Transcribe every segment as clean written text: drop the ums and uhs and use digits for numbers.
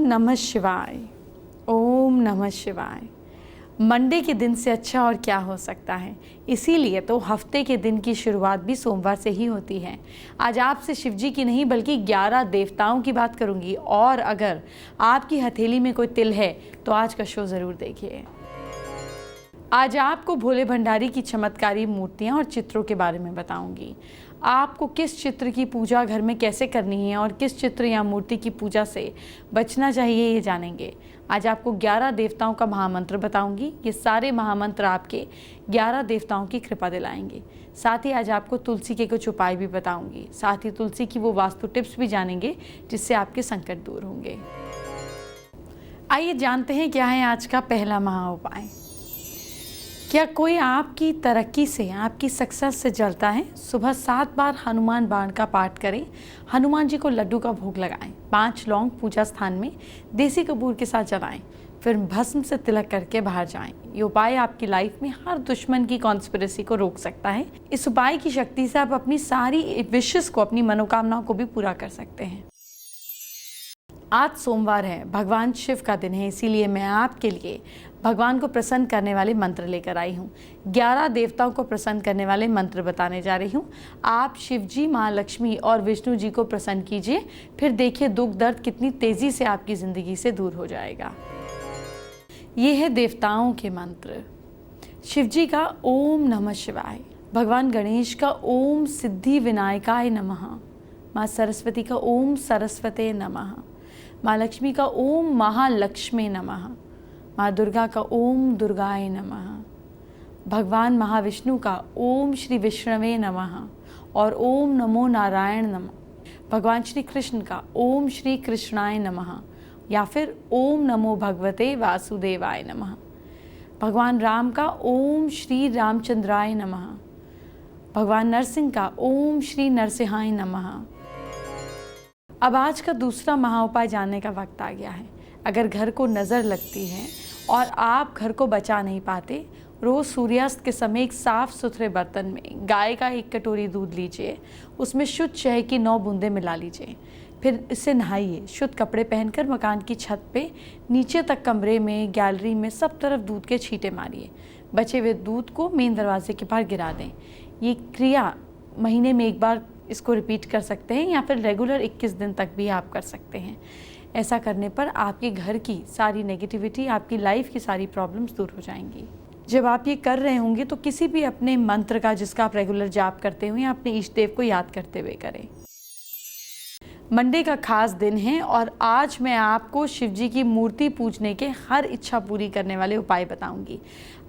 नमः शिवाय। ओम नमः शिवाय। मंडे के दिन से अच्छा और क्या हो सकता है। इसीलिए तो हफ्ते के दिन की शुरुआत भी सोमवार से ही होती है। आज आपसे शिवजी की नहीं बल्कि 11 देवताओं की बात करूंगी, और अगर आपकी हथेली में कोई तिल है तो आज का शो ज़रूर देखिए। आज आपको भोले भंडारी की चमत्कारी मूर्तियां और चित्रों के बारे में बताऊंगी। आपको किस चित्र की पूजा घर में कैसे करनी है और किस चित्र या मूर्ति की पूजा से बचना चाहिए, ये जानेंगे। आज आपको 11 देवताओं का महामंत्र बताऊंगी। ये सारे महामंत्र आपके 11 देवताओं की कृपा दिलाएंगे। साथ ही आज आपको तुलसी के कुछ उपाय भी बताऊंगी। साथ ही तुलसी की वो वास्तु टिप्स भी जानेंगे जिससे आपके संकट दूर होंगे। आइए जानते हैं क्या है आज का पहला महा उपाय। क्या कोई आपकी तरक्की से, आपकी सक्सेस से जलता है? सुबह 7 बार हनुमान बाण का पाठ करें। हनुमान जी को लड्डू का भोग लगाएं। 5 लौंग पूजा स्थान में देसी कपूर के साथ जलाएं। फिर भस्म से तिलक करके बाहर जाएं। ये उपाय आपकी लाइफ में हर दुश्मन की कॉन्स्पिरेसी को रोक सकता है। इस उपाय की शक्ति से आप अपनी सारी विशेस को, अपनी मनोकामनाओं को भी पूरा कर सकते हैं। आज सोमवार है, भगवान शिव का दिन है, इसीलिए मैं आपके लिए भगवान को प्रसन्न करने वाले मंत्र लेकर आई हूँ। 11 देवताओं को प्रसन्न करने वाले मंत्र बताने जा रही हूँ। आप शिव जी, माँ लक्ष्मी और विष्णु जी को प्रसन्न कीजिए, फिर देखिए दुख दर्द कितनी तेजी से आपकी जिंदगी से दूर हो जाएगा। ये है देवताओं के मंत्र। शिव जी का ओम नमः शिवाय, भगवान गणेश का ओम सिद्धि विनायकाय नमः, माँ सरस्वती का ओम सरस्वते नमः, माँ लक्ष्मी का ओम महालक्ष्मी नमः, माँ दुर्गा का ओम दुर्गाय नमः, भगवान महाविष्णु का ओम श्री विष्णवे नमः और ओम नमो नारायण नमः, भगवान श्री कृष्ण का ओम श्री कृष्णाय नमः या फिर ओम नमो भगवते वासुदेवाय नमः, भगवान राम का ओम श्री रामचंद्राय नमः, भगवान नरसिंह का ओम श्री नरसिंहाय नमः। अब आज का दूसरा महाउपाय जानने का वक्त आ गया है। अगर घर को नज़र लगती है और आप घर को बचा नहीं पाते, रोज़ सूर्यास्त के समय एक साफ़ सुथरे बर्तन में गाय का 1 कटोरी दूध लीजिए, उसमें शुद्ध शहद की 9 बूंदें मिला लीजिए, फिर इससे नहाइए। शुद्ध कपड़े पहनकर मकान की छत पे, नीचे तक कमरे में, गैलरी में सब तरफ दूध के छींटे मारिए। बचे हुए दूध को मेन दरवाजे के बाहर गिरा दें। ये क्रिया महीने में 1 बार इसको रिपीट कर सकते हैं या फिर रेगुलर 21 दिन तक भी आप कर सकते हैं। ऐसा करने पर आपके घर की सारी नेगेटिविटी, आपकी लाइफ की सारी प्रॉब्लम्स दूर हो जाएंगी। जब आप ये कर रहे होंगे तो किसी भी अपने मंत्र का, जिसका आप रेगुलर जाप करते हुए, अपने इष्ट देव को याद करते हुए करें। मंडे का खास दिन है और आज मैं आपको शिव जी की मूर्ति पूजने के हर इच्छा पूरी करने वाले उपाय बताऊंगी।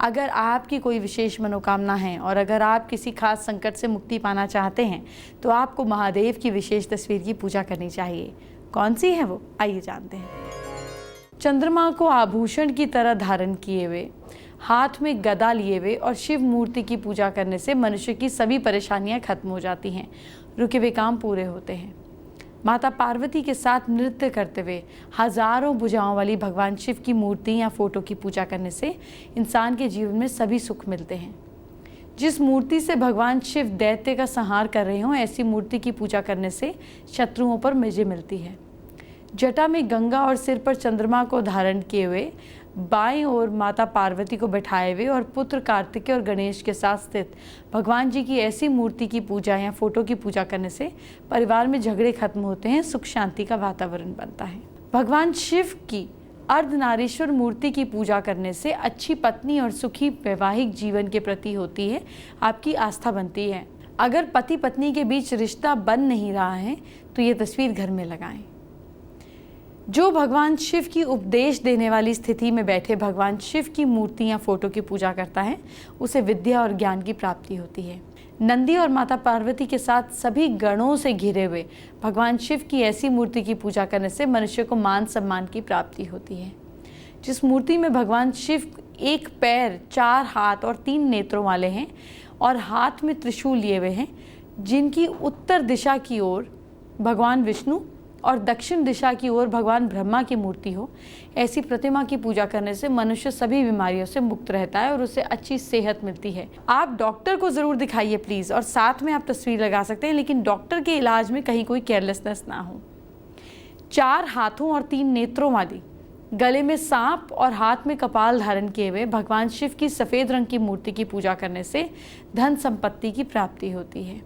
अगर आपकी कोई विशेष मनोकामना है और अगर आप किसी खास संकट से मुक्ति पाना चाहते हैं तो आपको महादेव की विशेष तस्वीर की पूजा करनी चाहिए। कौन सी है वो, आइए जानते हैं। चंद्रमा को आभूषण की तरह धारण किए हुए, हाथ में गदा लिए हुए और शिव मूर्ति की पूजा करने से मनुष्य की सभी परेशानियां खत्म हो जाती हैं, रुके हुए काम पूरे होते हैं। माता पार्वती के साथ नृत्य करते हुए हजारों भुजाओं वाली भगवान शिव की मूर्ति या फोटो की पूजा करने से इंसान के जीवन में सभी सुख मिलते हैं। जिस मूर्ति से भगवान शिव दैत्य का संहार कर रहे हों, ऐसी मूर्ति की पूजा करने से शत्रुओं पर विजय मिलती है। जटा में गंगा और सिर पर चंद्रमा को धारण किए हुए, बाएं ओर माता पार्वती को बैठाए हुए और पुत्र कार्तिकेय और गणेश के साथ स्थित भगवान जी की ऐसी मूर्ति की पूजा या फोटो की पूजा करने से परिवार में झगड़े खत्म होते हैं, सुख शांति का वातावरण बनता है। भगवान शिव की अर्धनारीश्वर मूर्ति की पूजा करने से अच्छी पत्नी और सुखी वैवाहिक जीवन के प्रति होती है आपकी आस्था बनती है। अगर पति पत्नी के बीच रिश्ता बन नहीं रहा है तो ये तस्वीर घर में लगाएं। जो भगवान शिव की उपदेश देने वाली स्थिति में बैठे भगवान शिव की मूर्ति या फोटो की पूजा करता है, उसे विद्या और ज्ञान की प्राप्ति होती है। नंदी और माता पार्वती के साथ सभी गणों से घिरे हुए भगवान शिव की ऐसी मूर्ति की पूजा करने से मनुष्य को मान सम्मान की प्राप्ति होती है। जिस मूर्ति में भगवान शिव 1 पैर, 4 हाथ और 3 नेत्रों वाले हैं और हाथ में त्रिशूल लिए हुए हैं, जिनकी उत्तर दिशा की ओर भगवान विष्णु और दक्षिण दिशा की ओर भगवान ब्रह्मा की मूर्ति हो, ऐसी प्रतिमा की पूजा करने से मनुष्य सभी बीमारियों से मुक्त रहता है और उसे अच्छी सेहत मिलती है। आप डॉक्टर को ज़रूर दिखाइए प्लीज़, और साथ में आप तस्वीर लगा सकते हैं, लेकिन डॉक्टर के इलाज में कहीं कोई केयरलेसनेस ना हो। 4 हाथों और 3 नेत्रों वाली, गले में सांप और हाथ में कपाल धारण किए हुए भगवान शिव की सफ़ेद रंग की मूर्ति की पूजा करने से धन संपत्ति की प्राप्ति होती है।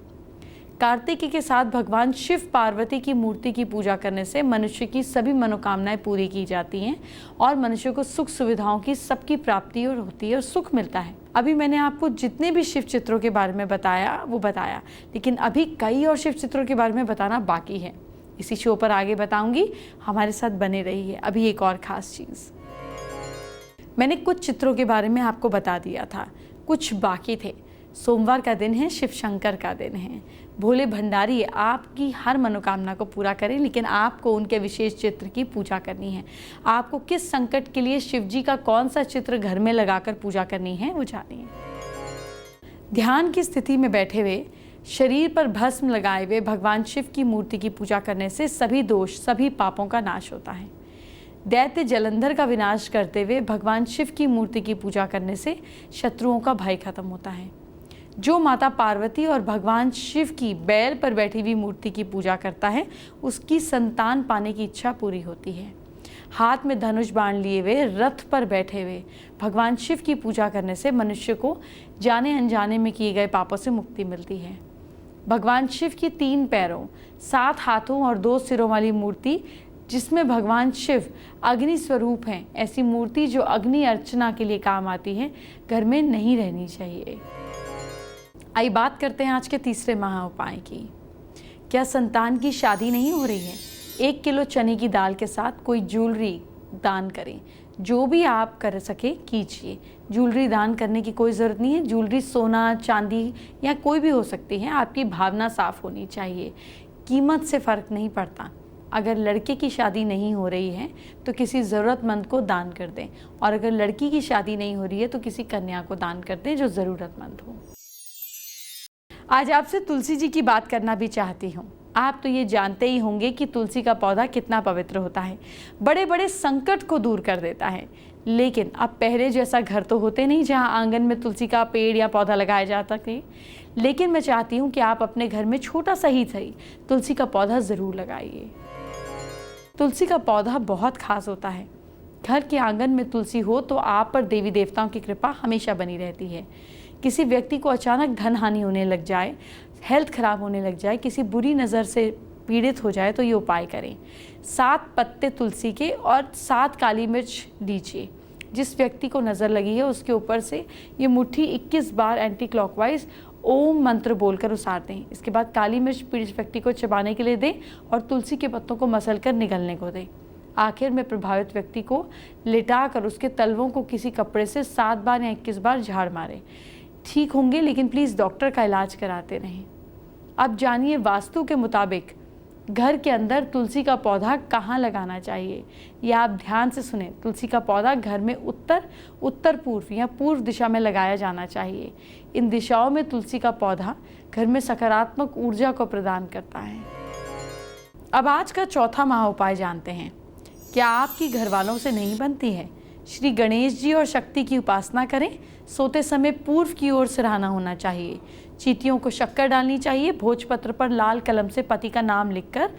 कार्तिकी के साथ भगवान शिव पार्वती की मूर्ति की पूजा करने से मनुष्य की सभी मनोकामनाएं पूरी की जाती हैं और मनुष्य को सुख सुविधाओं की सबकी प्राप्ति और होती है और सुख मिलता है। अभी मैंने आपको जितने भी शिव चित्रों के बारे में बताया वो बताया, लेकिन अभी कई और शिव चित्रों के बारे में बताना बाकी है। इसी शो पर आगे बताऊंगी, हमारे साथ बने रहिए। अभी एक और ख़ास चीज़, मैंने कुछ चित्रों के बारे में आपको बता दिया था, कुछ बाकी थे। सोमवार का दिन है, शिव शंकर का दिन है। भोले भंडारी आपकी हर मनोकामना को पूरा करें, लेकिन आपको उनके विशेष चित्र की पूजा करनी है। आपको किस संकट के लिए शिव जी का कौन सा चित्र घर में लगाकर पूजा करनी है वो जानिए। ध्यान की स्थिति में बैठे हुए, शरीर पर भस्म लगाए हुए भगवान शिव की मूर्ति की पूजा करने से सभी दोष, सभी पापों का नाश होता है। दैत्य जलंधर का विनाश करते हुए भगवान शिव की मूर्ति की पूजा करने से शत्रुओं का भय खत्म होता है। जो माता पार्वती और भगवान शिव की बैल पर बैठी हुई मूर्ति की पूजा करता है, उसकी संतान पाने की इच्छा पूरी होती है। हाथ में धनुष बाण लिए हुए, रथ पर बैठे हुए भगवान शिव की पूजा करने से मनुष्य को जाने अनजाने में किए गए पापों से मुक्ति मिलती है। भगवान शिव की 3 पैरों, 7 हाथों और 2 सिरों वाली मूर्ति, जिसमें भगवान शिव अग्नि स्वरूप हैं, ऐसी मूर्ति जो अग्नि अर्चना के लिए काम आती है, घर में नहीं रहनी चाहिए। आइए बात करते हैं आज के तीसरे महा उपाय की। क्या संतान की शादी नहीं हो रही है? 1 किलो चने की दाल के साथ कोई ज्वेलरी दान करें। जो भी आप कर सके कीजिए। ज्वेलरी दान करने की कोई ज़रूरत नहीं है। ज्वेलरी सोना, चांदी या कोई भी हो सकती है। आपकी भावना साफ होनी चाहिए। कीमत से फ़र्क नहीं पड़ता। अगर लड़के की शादी नहीं हो रही है तो किसी ज़रूरतमंद को दान कर दें, और अगर लड़की की शादी नहीं हो रही है तो किसी कन्या को दान कर दें जो ज़रूरतमंद हो। आज आपसे तुलसी जी की बात करना भी चाहती हूँ। आप तो ये जानते ही होंगे कि तुलसी का पौधा कितना पवित्र होता है, बड़े बड़े संकट को दूर कर देता है। लेकिन अब पहले जैसा घर तो होते नहीं जहाँ आंगन में तुलसी का पेड़ या पौधा लगाया जाता है। लेकिन मैं चाहती हूँ कि आप अपने घर में छोटा सा ही सही तुलसी का पौधा ज़रूर लगाइए। तुलसी का पौधा बहुत खास होता है। घर के आंगन में तुलसी हो तो आप पर देवी देवताओं की कृपा हमेशा बनी रहती है। किसी व्यक्ति को अचानक धन हानि होने लग जाए, हेल्थ खराब होने लग जाए, किसी बुरी नज़र से पीड़ित हो जाए तो ये उपाय करें। 7 पत्ते तुलसी के और 7 काली मिर्च लीजिए। जिस व्यक्ति को नज़र लगी है उसके ऊपर से ये मुट्ठी 21 बार एंटी क्लॉकवाइज ओम मंत्र बोलकर उसार दें। इसके बाद काली मिर्च पीड़ित व्यक्ति को चबाने के लिए दें और तुलसी के पत्तों को मसल कर निगलने को दें। आखिर में प्रभावित व्यक्ति को लिटाकर उसके तलवों को किसी कपड़े से 7 बार या 21 बार झाड़ मारें। ठीक होंगे, लेकिन प्लीज़ डॉक्टर का इलाज कराते रहें। अब जानिए वास्तु के मुताबिक घर के अंदर तुलसी का पौधा कहाँ लगाना चाहिए। यह आप ध्यान से सुने। तुलसी का पौधा घर में उत्तर पूर्व या पूर्व दिशा में लगाया जाना चाहिए। इन दिशाओं में तुलसी का पौधा घर में सकारात्मक ऊर्जा को प्रदान करता है। अब आज का चौथा महा उपाय जानते हैं। क्या आपकी घर वालों से नहीं बनती है? श्री गणेश जी और शक्ति की उपासना करें। सोते समय पूर्व की ओर सिरहाना होना चाहिए। चींटियों को शक्कर डालनी चाहिए। भोजपत्र पर लाल कलम से पति का नाम लिखकर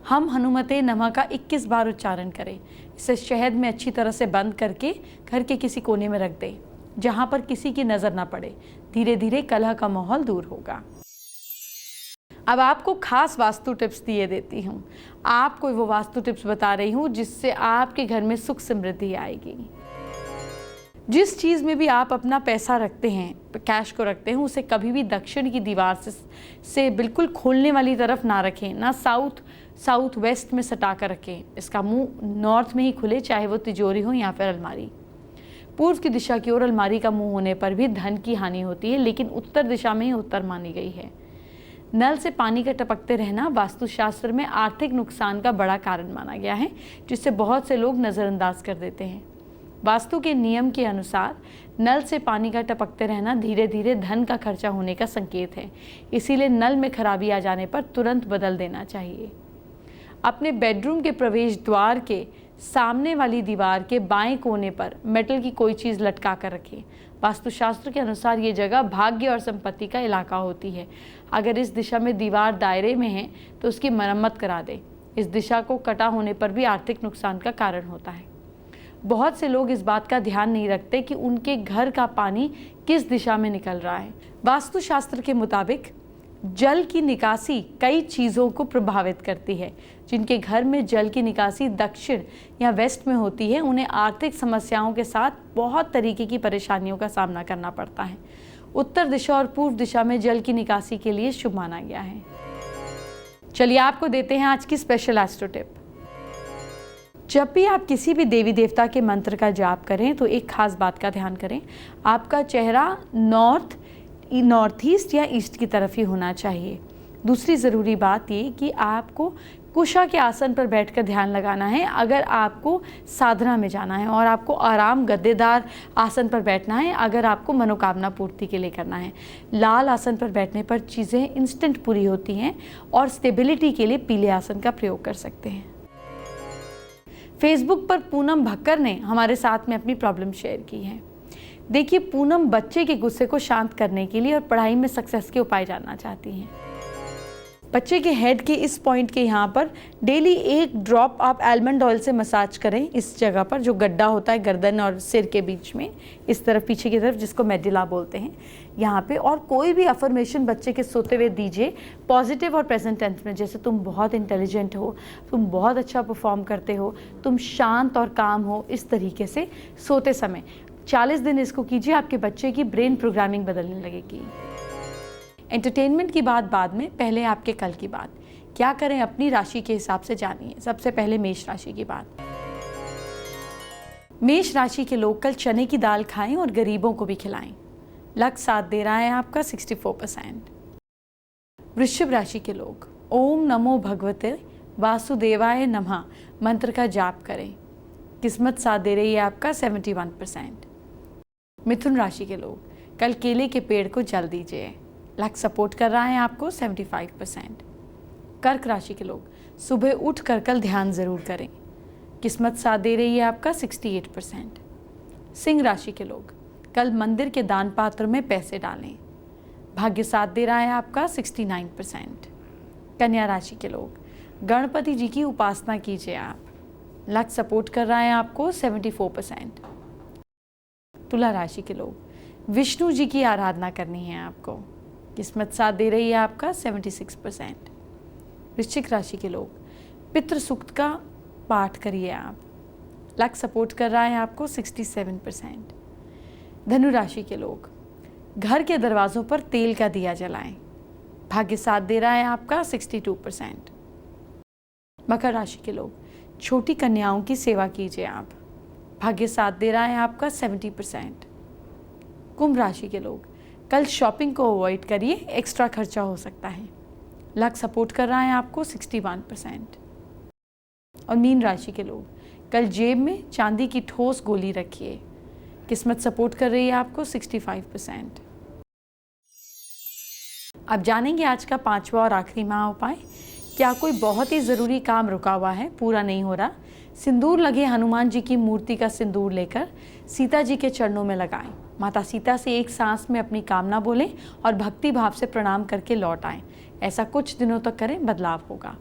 हम हनुमते नमः का 21 बार उच्चारण करें। इसे शहद में अच्छी तरह से बंद करके घर के किसी कोने में रख दें जहाँ पर किसी की नज़र ना पड़े। धीरे धीरे कलह का माहौल दूर होगा। अब आपको खास वास्तु टिप्स दिए देती हूँ। आपको वो वास्तु टिप्स बता रही हूँ जिससे आपके घर में सुख समृद्धि आएगी। जिस चीज़ में भी आप अपना पैसा रखते हैं, कैश को रखते हैं, उसे कभी भी दक्षिण की दीवार से बिल्कुल खोलने वाली तरफ ना रखें। ना साउथ वेस्ट में सटा कर रखें। इसका मुंह नॉर्थ में ही खुले, चाहे वो तिजोरी हो या फिर अलमारी। पूर्व की दिशा की ओर अलमारी का मुंह होने पर भी धन की हानि होती है, लेकिन उत्तर दिशा में ही उत्तर मानी गई है। नल से पानी का टपकते रहना वास्तुशास्त्र में आर्थिक नुकसान का बड़ा कारण माना गया है, जिससे बहुत से लोग नज़रअंदाज कर देते हैं। वास्तु के नियम के अनुसार नल से पानी का टपकते रहना धीरे धीरे धन का खर्चा होने का संकेत है। इसीलिए नल में खराबी आ जाने पर तुरंत बदल देना चाहिए। अपने बेडरूम के प्रवेश द्वार के सामने वाली दीवार के बाएं कोने पर मेटल की कोई चीज़ लटका कर रखें। वास्तुशास्त्र के अनुसार ये जगह भाग्य और संपत्ति का इलाका होती है। अगर इस दिशा में दीवार दायरे में है तो उसकी मरम्मत करा दें। इस दिशा को कटा होने पर भी आर्थिक नुकसान का कारण होता है। बहुत से लोग इस बात का ध्यान नहीं रखते कि उनके घर का पानी किस दिशा में निकल रहा है। वास्तुशास्त्र के मुताबिक जल की निकासी कई चीज़ों को प्रभावित करती है। जिनके घर में जल की निकासी दक्षिण या वेस्ट में होती है, उन्हें आर्थिक समस्याओं के साथ बहुत तरीके की परेशानियों का सामना करना पड़ता है। उत्तर दिशा और पूर्व दिशा में जल की निकासी के लिए शुभ माना गया है। चलिए आपको देते हैं आज की स्पेशल एस्ट्रो टिप। जब भी आप किसी भी देवी देवता के मंत्र का जाप करें तो एक खास बात का ध्यान करें, आपका चेहरा नॉर्थ ईस्ट या ईस्ट की तरफ ही होना चाहिए। दूसरी ज़रूरी बात ये कि आपको कुशा के आसन पर बैठकर ध्यान लगाना है अगर आपको साधना में जाना है, और आपको आराम गद्देदार आसन पर बैठना है अगर आपको मनोकामना पूर्ति के लिए करना है। लाल आसन पर बैठने पर चीज़ें इंस्टेंट पूरी होती हैं, और स्टेबिलिटी के लिए पीले आसन का प्रयोग कर सकते हैं। फेसबुक पर पूनम भक्कर ने हमारे साथ में अपनी प्रॉब्लम शेयर की है। देखिए, पूनम बच्चे के गुस्से को शांत करने के लिए और पढ़ाई में सक्सेस के उपाय जानना चाहती हैं। बच्चे के हेड के इस पॉइंट के यहाँ पर डेली 1 ड्रॉप आप आलमंड ऑयल से मसाज करें, इस जगह पर जो गड्ढा होता है गर्दन और सिर के बीच में, इस तरफ पीछे की तरफ, जिसको मेडुला बोलते हैं यहाँ पे। और कोई भी अफर्मेशन बच्चे के सोते हुए दीजिए, पॉजिटिव और प्रेजेंट टेंस में, जैसे तुम बहुत इंटेलिजेंट हो, तुम बहुत अच्छा परफॉर्म करते हो, तुम शांत और काम हो, इस तरीके से सोते समय 40 दिन इसको कीजिए। आपके बच्चे की ब्रेन प्रोग्रामिंग बदलने लगेगी। एंटरटेनमेंट की बात बाद में, पहले आपके कल की बात। क्या करें अपनी राशि के हिसाब से जानिए। सबसे पहले मेष राशि की बात। मेष राशि के लोग कल चने की दाल खाएं और गरीबों को भी खिलाएं। लक साथ दे रहा है आपका 64%। वृश्चिक राशि के लोग ओम नमो भगवते वासुदेवाय नमः मंत्र का जाप करें। किस्मत साथ दे रही है आपका 71%। मिथुन राशि के लोग कल केले के पेड़ को जल दीजिए। लक सपोर्ट कर रहा है आपको 75%। कर्क राशि के लोग सुबह उठ कर कल ध्यान जरूर करें। किस्मत साथ दे रही है आपका 68%। सिंह राशि के लोग कल मंदिर के दान पात्र में पैसे डालें। भाग्य साथ दे रहा है आपका 69%। कन्या राशि के लोग गणपति जी की उपासना कीजिए आप। लक सपोर्ट कर रहा है आपको 74%। तुला राशि के लोग विष्णु जी की आराधना करनी है आपको। किस्मत साथ दे रही है आपका 76%। वृश्चिक राशि के लोग पितृ सूक्त का पाठ करिए आप। लक सपोर्ट कर रहा है आपको 67%। धनु राशि के लोग घर के दरवाजों पर तेल का दिया जलाएं। भाग्य साथ दे रहा है आपका 62%। मकर राशि के लोग छोटी कन्याओं की सेवा कीजिए आप। भाग्य साथ दे रहा है आपका 70%। कुंभ राशि के लोग कल शॉपिंग को अवॉइड करिए, एक्स्ट्रा खर्चा हो सकता है। लक सपोर्ट कर रहा है आपको 61%। और मीन राशि के लोग कल जेब में चांदी की ठोस गोली रखिए। किस्मत सपोर्ट कर रही है आपको 65%। अब जानेंगे आज का 5वां और आखिरी महा उपाय। क्या कोई बहुत ही ज़रूरी काम रुका हुआ है, पूरा नहीं हो रहा? सिंदूर लगे हनुमान जी की मूर्ति का सिंदूर लेकर सीता जी के चरणों में लगाएं। माता सीता से एक सांस में अपनी कामना बोलें और भक्ति भाव से प्रणाम करके लौट आएं। ऐसा कुछ दिनों तक करें, बदलाव होगा।